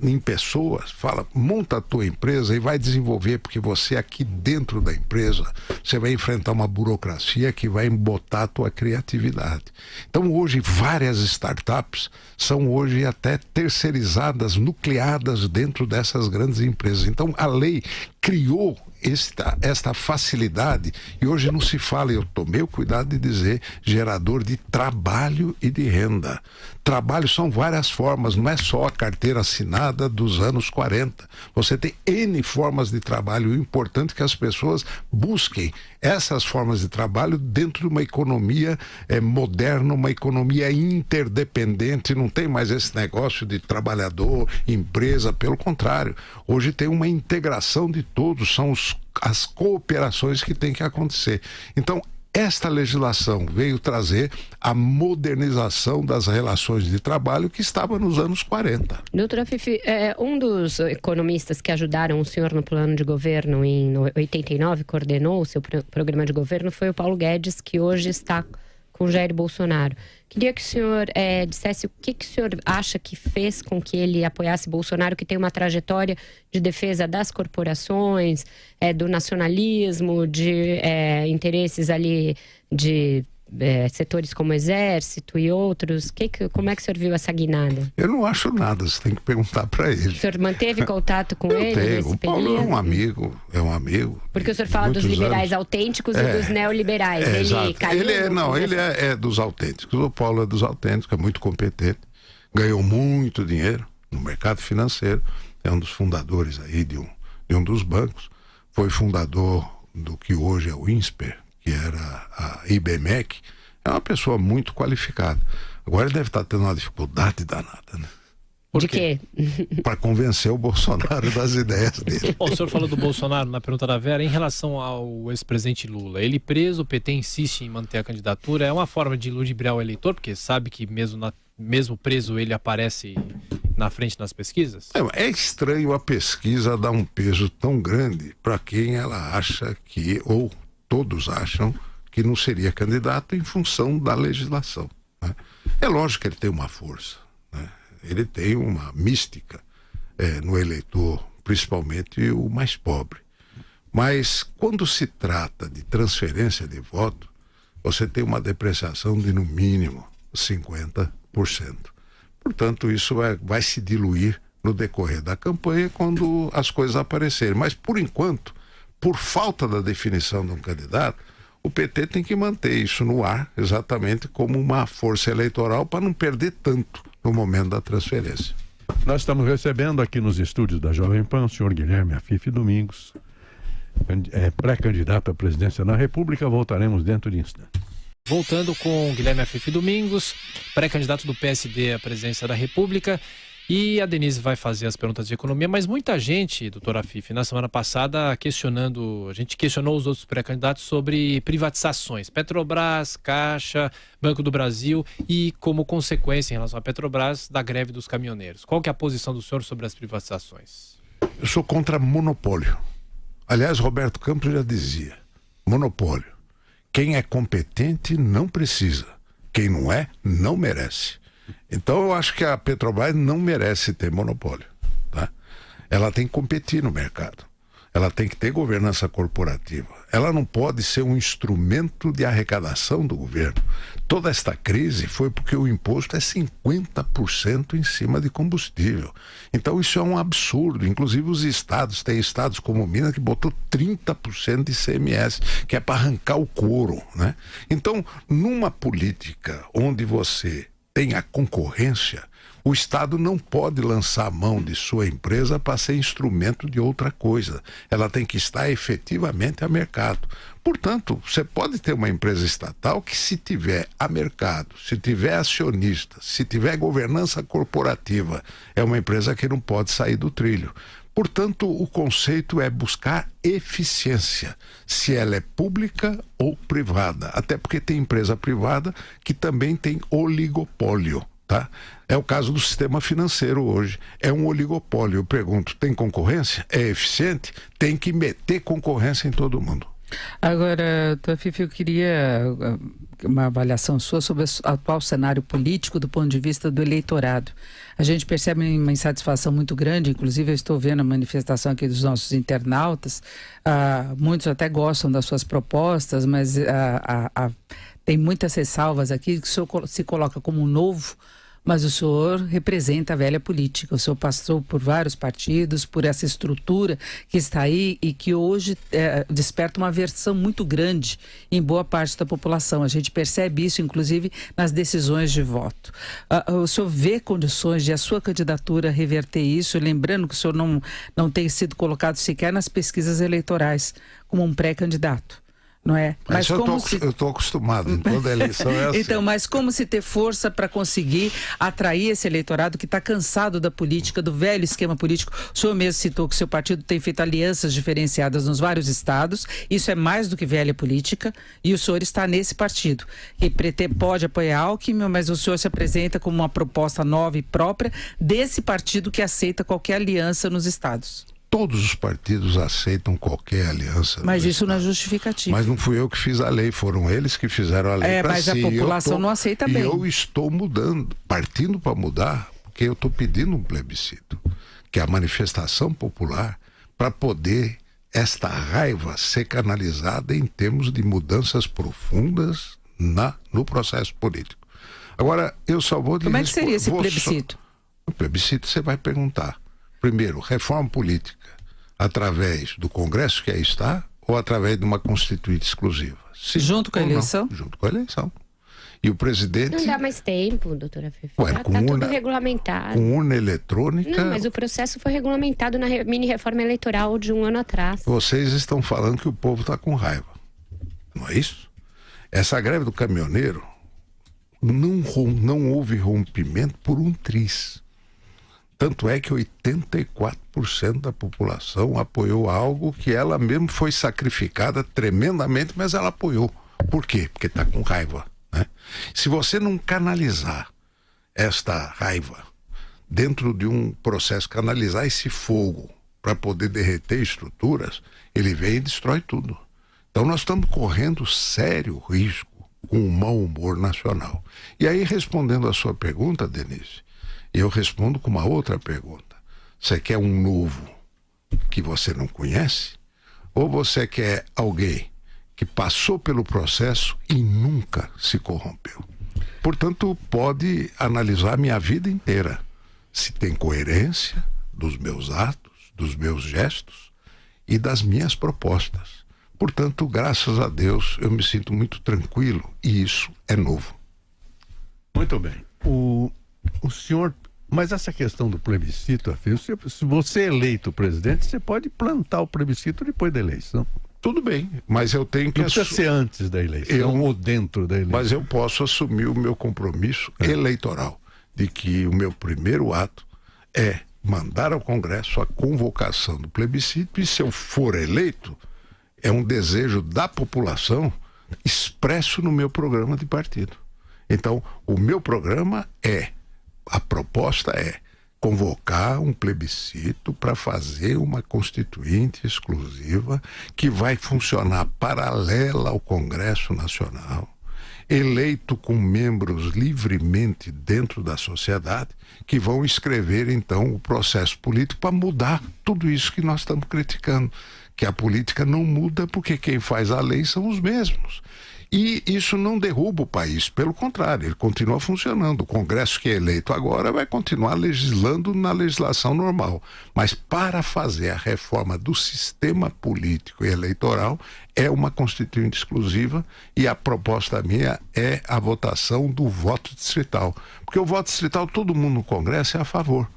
em pessoas, fala, monta a tua empresa e vai desenvolver, porque você aqui dentro da empresa, você vai enfrentar uma burocracia que vai embotar a tua criatividade. Então hoje várias startups são hoje até terceirizadas, nucleadas dentro dessas grandes empresas. Então a lei criou esta facilidade e hoje não se fala, eu tomei o cuidado de dizer, gerador de trabalho e de renda. Trabalho são várias formas, não é só a carteira assinada dos anos 40. Você tem N formas de trabalho. O importante é que as pessoas busquem essas formas de trabalho dentro de uma economia moderna, uma economia interdependente. Não tem mais esse negócio de trabalhador, empresa, pelo contrário. Hoje tem uma integração de todos, são as cooperações que tem que acontecer. Então, esta legislação veio trazer a modernização das relações de trabalho que estava nos anos 40. Doutora Fifi, um dos economistas que ajudaram o senhor no plano de governo em 89, coordenou o seu programa de governo, foi o Paulo Guedes, que hoje está com Jair Bolsonaro. Queria que o senhor dissesse o que o senhor acha que fez com que ele apoiasse Bolsonaro, que tem uma trajetória de defesa das corporações, do nacionalismo, de interesses ali de setores como Exército e outros. Como é que o senhor viu essa guinada? Eu não acho nada, você tem que perguntar para ele. O senhor manteve contato com ele nesse O Paulo período? é um amigo. Porque o senhor fala dos liberais autênticos e dos neoliberais. Ele exato. caiu... Ele é dos autênticos. O Paulo é dos autênticos, é muito competente. Ganhou muito dinheiro no mercado financeiro. É um dos fundadores aí de um dos bancos. Foi fundador do que hoje é o INSPER, que era a IBMEC. É uma pessoa muito qualificada. Agora ele deve estar tendo uma dificuldade danada, né? De quê? Para convencer o Bolsonaro das ideias dele. Bom, o senhor falou do Bolsonaro na pergunta da Vera. Em relação ao ex-presidente Lula, ele preso, o PT insiste em manter a candidatura. É uma forma de ludibriar o eleitor, porque sabe que mesmo preso ele aparece na frente nas pesquisas? É estranho a pesquisa dar um peso tão grande para quem ela acha que, ou todos acham, que não seria candidato em função da legislação, né? É lógico que ele tem uma força, né? Ele tem uma mística no eleitor, principalmente o mais pobre. Mas quando se trata de transferência de voto, você tem uma depreciação de no mínimo 50%. Portanto, isso vai se diluir no decorrer da campanha quando as coisas aparecerem. Mas, por enquanto, por falta da definição de um candidato, o PT tem que manter isso no ar, exatamente como uma força eleitoral, para não perder tanto no momento da transferência. Nós estamos recebendo aqui nos estúdios da Jovem Pan o senhor Guilherme Afife Domingos, pré-candidato à presidência da República. Voltaremos dentro de instantes. Voltando com Guilherme Afife Domingos, pré-candidato do PSD à presidência da República. E a Denise vai fazer as perguntas de economia, mas muita gente, doutora Afife, na semana passada a gente questionou os outros pré-candidatos sobre privatizações, Petrobras, Caixa, Banco do Brasil e, como consequência em relação à Petrobras, da greve dos caminhoneiros. Qual que é a posição do senhor sobre as privatizações? Eu sou contra monopólio. Aliás, Roberto Campos já dizia, monopólio. Quem é competente não precisa. Quem não é, não merece. Então eu acho que a Petrobras não merece ter monopólio, tá? Ela tem que competir no mercado. Ela tem que ter governança corporativa. Ela não pode ser um instrumento de arrecadação do governo. Toda esta crise foi porque o imposto é 50% em cima de combustível. Então isso é um absurdo. Inclusive os estados, tem estados como Minas que botou 30% de ICMS, que é para arrancar o couro, né? Então, numa política onde você tem a concorrência, o Estado não pode lançar a mão de sua empresa para ser instrumento de outra coisa. Ela tem que estar efetivamente a mercado. Portanto, você pode ter uma empresa estatal que, se tiver a mercado, se tiver acionista, se tiver governança corporativa, é uma empresa que não pode sair do trilho. Portanto, o conceito é buscar eficiência, se ela é pública ou privada. Até porque tem empresa privada que também tem oligopólio. Tá? É o caso do sistema financeiro hoje. É um oligopólio. Eu pergunto, tem concorrência? É eficiente? Tem que meter concorrência em todo mundo. Agora, Fifi, eu queria uma avaliação sua sobre o atual cenário político do ponto de vista do eleitorado. A gente percebe uma insatisfação muito grande, inclusive eu estou vendo a manifestação aqui dos nossos internautas, muitos até gostam das suas propostas, mas tem muitas ressalvas aqui que o senhor se coloca como novo, mas o senhor representa a velha política. O senhor passou por vários partidos, por essa estrutura que está aí e que hoje desperta uma aversão muito grande em boa parte da população. A gente percebe isso, inclusive, nas decisões de voto. O senhor vê condições de a sua candidatura reverter isso? Lembrando que o senhor não tem sido colocado sequer nas pesquisas eleitorais como um pré-candidato. Não é? Mas eu estou acostumado, em toda eleição é assim. Então, mas como se ter força para conseguir atrair esse eleitorado que está cansado da política, do velho esquema político? O senhor mesmo citou que o seu partido tem feito alianças diferenciadas nos vários estados, isso é mais do que velha política, e o senhor está nesse partido, que pode apoiar Alckmin, mas o senhor se apresenta como uma proposta nova e própria desse partido que aceita qualquer aliança nos estados. Todos os partidos aceitam qualquer aliança. Mas isso não é justificativo. Mas não fui eu que fiz a lei, foram eles que fizeram a lei. Mas a população não aceita bem. E eu estou mudando, partindo para mudar, porque eu estou pedindo um plebiscito, que é a manifestação popular, para poder esta raiva ser canalizada em termos de mudanças profundas no processo político. Agora, eu só vou dizer... Como é que seria esse plebiscito? O plebiscito você vai perguntar. Primeiro, reforma política através do Congresso que aí está ou através de uma Constituinte exclusiva? Sim, junto com a eleição? Junto com a eleição. E o presidente... Não dá mais tempo, doutora Fifi. Está tudo regulamentado. Com urna eletrônica... Não, mas o processo foi regulamentado na mini-reforma eleitoral de um ano atrás. Vocês estão falando que o povo está com raiva. Não é isso? Essa greve do caminhoneiro não houve rompimento por um triz. Tanto é que 84% da população apoiou algo que ela mesmo foi sacrificada tremendamente, mas ela apoiou. Por quê? Porque está com raiva, né? Se você não canalizar esta raiva dentro de um processo, canalizar esse fogo para poder derreter estruturas, ele vem e destrói tudo. Então nós estamos correndo sério risco com o mau humor nacional. E aí, respondendo a sua pergunta, Denise, eu respondo com uma outra pergunta. Você quer um novo que você não conhece? Ou você quer alguém que passou pelo processo e nunca se corrompeu? Portanto, pode analisar minha vida inteira. Se tem coerência dos meus atos, dos meus gestos e das minhas propostas. Portanto, graças a Deus, eu me sinto muito tranquilo e isso é novo. Muito bem. O senhor... Mas essa questão do plebiscito, se você é eleito presidente, você pode plantar o plebiscito depois da eleição. Tudo bem, mas eu tenho que... Não precisa ser antes da eleição ou dentro da eleição. Mas eu posso assumir o meu compromisso eleitoral, de que o meu primeiro ato é mandar ao Congresso a convocação do plebiscito, e se eu for eleito, é um desejo da população expresso no meu programa de partido. Então, o meu programa a proposta é convocar um plebiscito para fazer uma constituinte exclusiva que vai funcionar paralela ao Congresso Nacional, eleito com membros livremente dentro da sociedade, que vão escrever então o processo político para mudar tudo isso que nós estamos criticando, que a política não muda porque quem faz a lei são os mesmos. E isso não derruba o país, pelo contrário, ele continua funcionando. O Congresso que é eleito agora vai continuar legislando na legislação normal. Mas para fazer a reforma do sistema político e eleitoral, é uma constituinte exclusiva, e a proposta minha é a votação do voto distrital. Porque o voto distrital, todo mundo no Congresso é a favor.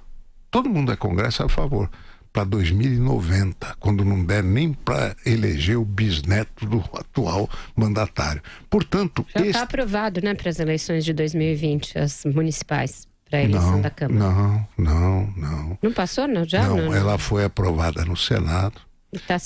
Todo mundo é Congresso é a favor. Para 2090, quando não der nem para eleger o bisneto do atual mandatário. Portanto, já está aprovado, né, para as eleições de 2020, as municipais, para a eleição da Câmara. Não. Não passou, não? Já? Não, ela foi aprovada no Senado.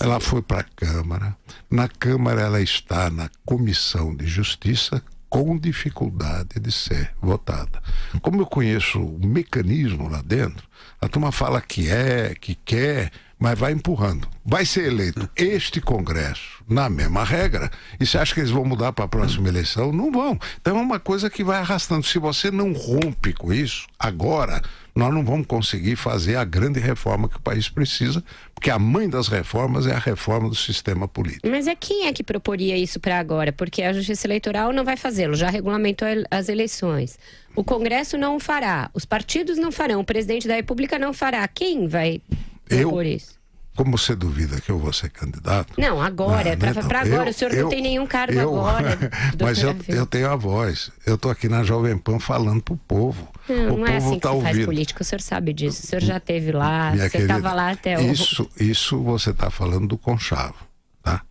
Ela foi para a Câmara. Na Câmara ela está na Comissão de Justiça, com dificuldade de ser votada. Como eu conheço o mecanismo lá dentro, a turma fala que quer, mas vai empurrando. Vai ser eleito este Congresso na mesma regra, e você acha que eles vão mudar para a próxima eleição? Não vão. Então é uma coisa que vai arrastando. Se você não rompe com isso, agora nós não vamos conseguir fazer a grande reforma que o país precisa, porque a mãe das reformas é a reforma do sistema político. Mas quem é que proporia isso para agora? Porque a Justiça Eleitoral não vai fazê-lo, já regulamentou as eleições. O Congresso não o fará, os partidos não farão, o presidente da República não fará. Quem vai propor isso? Como você duvida que eu vou ser candidato? Não, agora, para agora. O senhor não tem nenhum cargo agora. Mas eu tenho a voz. Eu estou aqui na Jovem Pan falando pro povo. Não é assim que se faz política, o senhor sabe disso. O senhor já esteve lá, você estava lá até hoje. Isso você está falando do Conchavo, tá?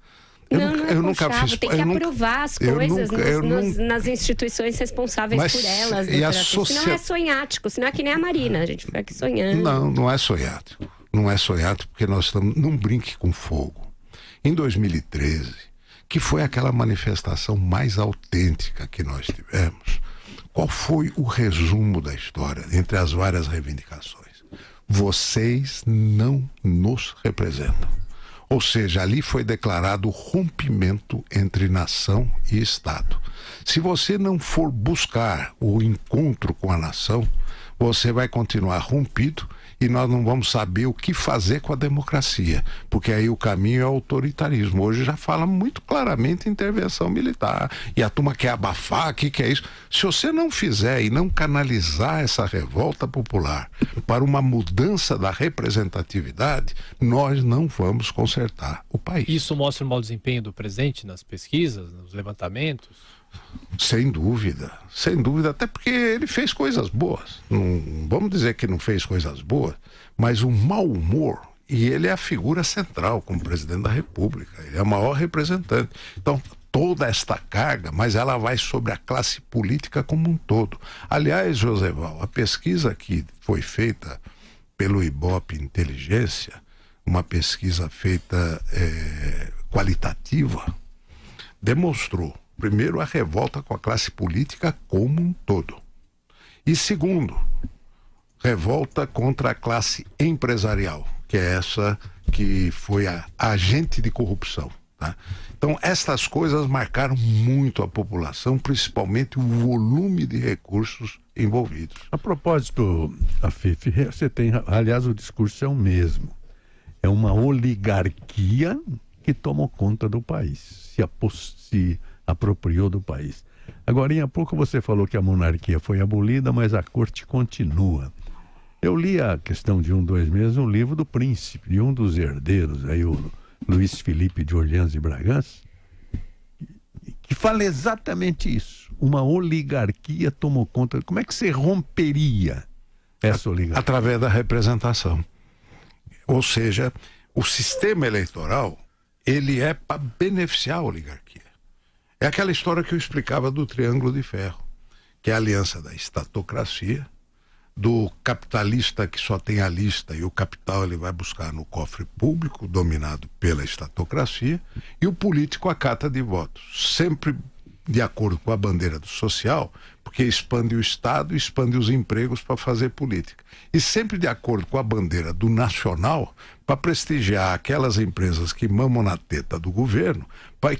Eu nunca fiz. Tem que aprovar as coisas nas instituições responsáveis por elas. Senão é sonhático, senão é que nem a Marina, a gente fica aqui sonhando. Não é sonhático. Não é sonhático porque nós estamos... Não brinque com fogo. Em 2013, que foi aquela manifestação mais autêntica que nós tivemos, qual foi o resumo da história entre as várias reivindicações? Vocês não nos representam. Ou seja, ali foi declarado o rompimento entre nação e Estado. Se você não for buscar o encontro com a nação, você vai continuar rompido e nós não vamos saber o que fazer com a democracia, porque aí o caminho é o autoritarismo. Hoje já fala muito claramente intervenção militar, e a turma quer abafar, que é isso. Se você não fizer e não canalizar essa revolta popular para uma mudança da representatividade, nós não vamos consertar o país. Isso mostra o mau desempenho do presidente nas pesquisas, nos levantamentos? Sem dúvida, até porque ele fez coisas boas. Não vamos dizer que não fez coisas boas, mas o mau humor, e ele é a figura central como presidente da República, ele é o maior representante. Então, toda esta carga, mas ela vai sobre a classe política como um todo. Aliás, Joseval, a pesquisa que foi feita pelo Ibope Inteligência, uma pesquisa feita qualitativa, demonstrou, primeiro, a revolta com a classe política como um todo. E segundo, revolta contra a classe empresarial, que é essa que foi a agente de corrupção. Tá? Então, estas coisas marcaram muito a população, principalmente o volume de recursos envolvidos. A propósito, Afif, você tem, aliás, o discurso é o mesmo. É uma oligarquia que tomou conta do país, se apropriou do país. Agora, há pouco você falou que a monarquia foi abolida, mas a corte continua. Eu li a questão de 2 meses um livro do príncipe, de um dos herdeiros, aí o Luiz Felipe de Orleans e Bragança, que fala exatamente isso. Uma oligarquia tomou conta. Como é que você romperia essa oligarquia? Através da representação. Ou seja, o sistema eleitoral, ele é para beneficiar a oligarquia. É aquela história que eu explicava do Triângulo de Ferro, que é a aliança da estatocracia, do capitalista que só tem a lista e o capital ele vai buscar no cofre público, dominado pela estatocracia, e o político a cata de votos, sempre de acordo com a bandeira do social, porque expande o Estado, expande os empregos para fazer política. E sempre de acordo com a bandeira do nacional, para prestigiar aquelas empresas que mamam na teta do governo,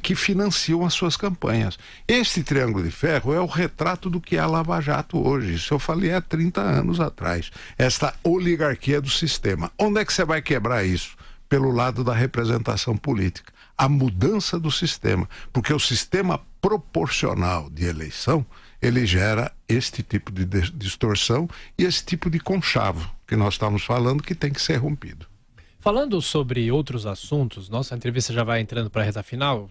que financiam as suas campanhas. Este Triângulo de Ferro é o retrato do que é a Lava Jato hoje. Isso eu falei há 30 anos atrás. Esta oligarquia do sistema. Onde é que você vai quebrar isso? Pelo lado da representação política. a mudança do sistema, porque o sistema proporcional de eleição, ele gera este tipo de distorção e esse tipo de conchavo que nós estamos falando que tem que ser rompido. Falando sobre outros assuntos, nossa entrevista já vai entrando para a reta final.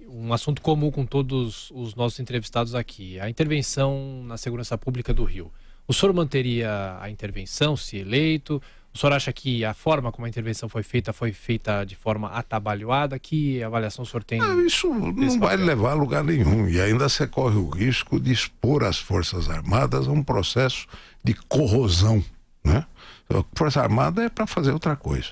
Um assunto comum com todos os nossos entrevistados aqui, a intervenção na segurança pública do Rio. O senhor manteria a intervenção se eleito? O senhor acha que a forma como a intervenção foi feita de forma atabalhoada? Que avaliação o senhor tem? Isso não vai levar a lugar nenhum. E ainda você corre o risco de expor as Forças Armadas a um processo de corrosão, né? A Força Armada é para fazer outra coisa.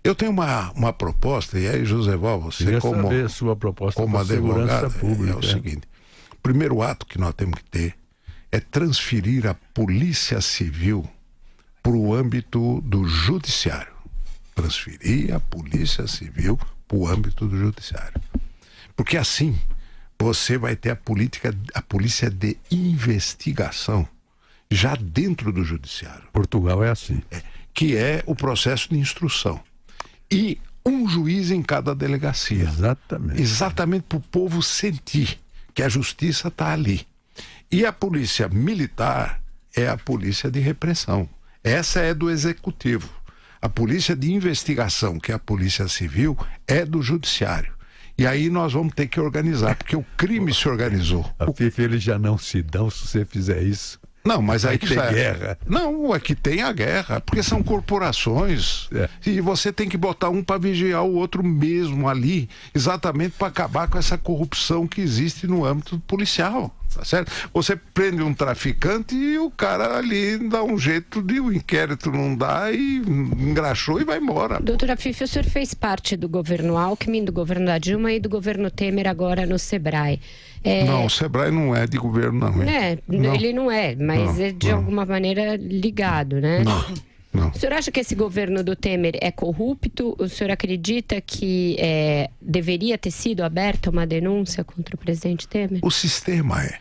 Eu tenho uma proposta, e aí, Joséval, você como, saber a sua proposta como advogado, pública, é o seguinte. O primeiro ato que nós temos que ter é transferir a Polícia Civil para o âmbito do Judiciário. Transferir a Polícia Civil para o âmbito do Judiciário. Porque assim, você vai ter a polícia de investigação já dentro do Judiciário. Portugal é assim. Que é o processo de instrução. E um juiz em cada delegacia. Exatamente. Exatamente para o povo sentir que a justiça está ali. E a polícia militar é a polícia de repressão. Essa é do executivo. A polícia de investigação, que é a polícia civil, é do judiciário. E aí nós vamos ter que organizar, porque o crime se organizou. A FIFA, eles já não se dão se você fizer isso. Não, mas aí que tem guerra. Não, é que tem a guerra, porque são corporações. E você tem que botar um para vigiar o outro mesmo ali, exatamente para acabar com essa corrupção que existe no âmbito policial. Tá certo? Você prende um traficante e o cara ali dá um jeito de o inquérito não dá e engraxou e vai embora. Doutora Fifi, o senhor fez parte do governo Alckmin, do governo da Dilma e do governo Temer agora no Sebrae. Não, o Sebrae não é de governo, não. Não. Ele não é, mas é de alguma maneira ligado, né? Não. O senhor acha que esse governo do Temer é corrupto? O senhor acredita que deveria ter sido aberta uma denúncia contra o presidente Temer? O sistema é.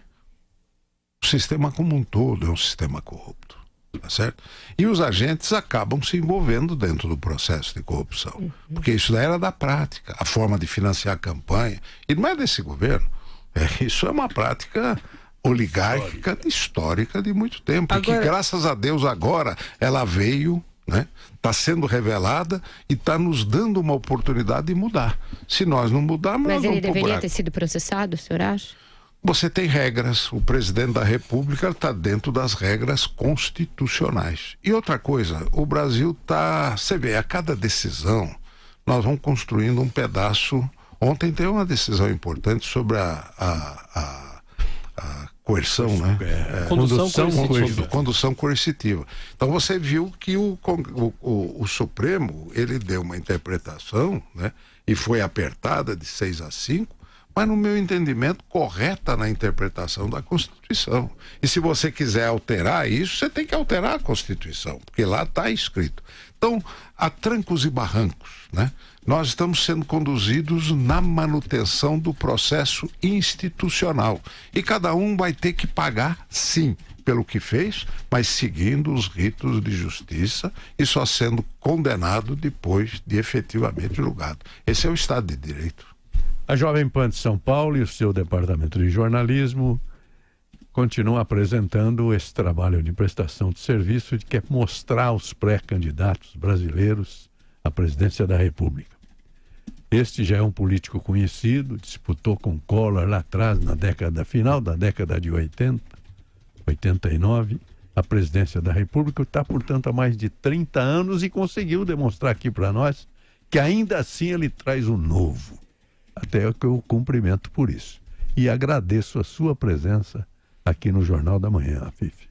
O sistema como um todo é um sistema corrupto, tá certo? E os agentes acabam se envolvendo dentro do processo de corrupção, porque isso daí era da prática, a forma de financiar a campanha, e não é desse governo, isso é uma prática oligárquica, histórica de muito tempo, e que graças a Deus agora ela veio, né? Está sendo revelada e está nos dando uma oportunidade de mudar. Se nós não mudarmos, mas nós ele vamos deveria ter sido processado, o senhor acha? Você tem regras, o presidente da República está dentro das regras constitucionais. E outra coisa, o Brasil está... Você vê, a cada decisão, nós vamos construindo um pedaço. Ontem teve uma decisão importante sobre a coerção, né? Condução coercitiva. Então você viu que o Supremo, ele deu uma interpretação, né? E foi apertada de 6-5, mas no meu entendimento correta na interpretação da Constituição. E se você quiser alterar isso, você tem que alterar a Constituição, porque lá está escrito. Então, a trancos e barrancos, né? Nós estamos sendo conduzidos na manutenção do processo institucional. E cada um vai ter que pagar, sim, pelo que fez, mas seguindo os ritos de justiça e só sendo condenado depois de efetivamente julgado. Esse é o Estado de Direito. A Jovem Pan de São Paulo e o seu departamento de jornalismo continuam apresentando esse trabalho de prestação de serviço que é mostrar aos pré-candidatos brasileiros à presidência da República. Este já é um político conhecido, disputou com Collor lá atrás, final da década de 80, 89, a presidência da República, está, portanto, há mais de 30 anos e conseguiu demonstrar aqui para nós que ainda assim ele traz o novo. Até que eu cumprimento por isso. E agradeço a sua presença aqui no Jornal da Manhã, Fifi.